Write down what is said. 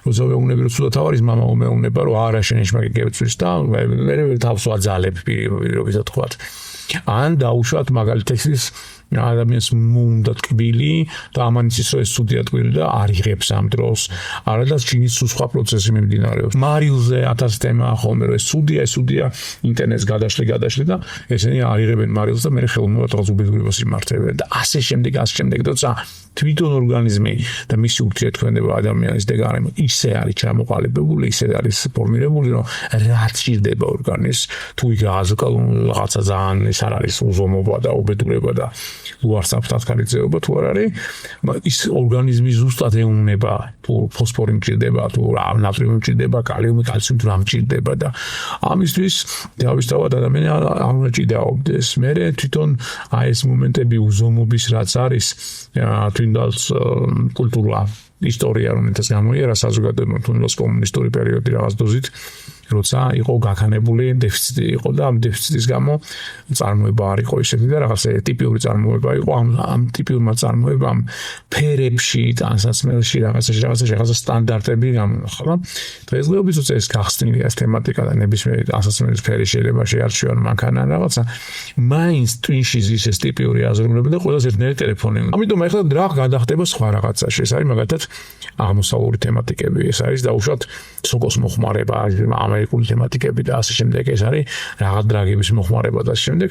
როცა ვეუბნები რომ ცუდად თავარის მამა უმეუბნება რომ არა შენ ეშმაკი გებწვის და მე თავს ვაძალებ პირობითად თქვა. ან დაუშვათ მაგალითად ის ადამიანს მომდა ტკბილი და ამან იცის რომ ეს ცუდია ტკბილი და არ იღებს ამ დროს. არადაც ჩინის სხვა პროცესი მიმდინარეობს. მარილზე 1000 თემაა ხოლმე რომ ეს ცუდია ინტერნეტს გადაშლი და ესენი არ იღებენ მარილს და მე ხელოვნურად რაღაც უბედურებას იმართებენ და ასე შემდეგ და თვითონ ორგანიზმი და მისი ურთიერთქმედება ადამიანის და გარემო ისე არის ჩამოყალიბებული, ისე არის ფორმირებული, რომ რაც ჭირდება ორგანიზმს, თუ იქ რაღაცა ძალიან ეს არ არის უზომობა და უბედურება და უარსაფრთხო ხარისხება თუ არ არის, ის ორგანიზმი ზუსტად ეუბნება, თუ ფოსფორი მჭირდება, თუ ნატრიუმი მჭირდება, კალიუმი, კალციუმი თუ რა მჭირდება და ამისთვის დავისთავად ადამიანი არ უნდა ჭიდაობდეს. მე თვითონ აი ეს მომენტები უზომობის რაც არის თუნდაც კულტურა ისტორია რომელთაც გამოიარა საზოგადოებამ თუნდაც კომუნისტური პერიოდი რაღაც დოზით როცა იყო გაქანებული დეფიციტი იყო და ამ დეფიციტის გამო წარმოება არ იყო ისეთი და რაღაცა ტიპიური წარმოება იყო ამ ტიპიურმა წარმოებამ ფერებში ტანსაცმელში რაღაცა სტანდარტები გამონახა. დღესდღეობით როცა ეს გახსნილია ეს თემატიკა და ნებისმიერი ტანსაცმელის ფერი შეიძლება შეარჩიონ მანქანა რაღაცა მაინც twinში ის ეს ტიპიური აზროვნები და ყველას ერთნაირი ტელეფონი. ამიტომ ახლა რა გადახდება სხვა რაღაცაში. ეს არის მაგალითად აღმოსავლური თემატიკები, ეს არის დაუშვათ სოკოს მოხმარება, ამერიკული თემატიკები და ასე შემდეგ, ეს არის რაღაც დრაგების მოხმარება და ასე შემდეგ.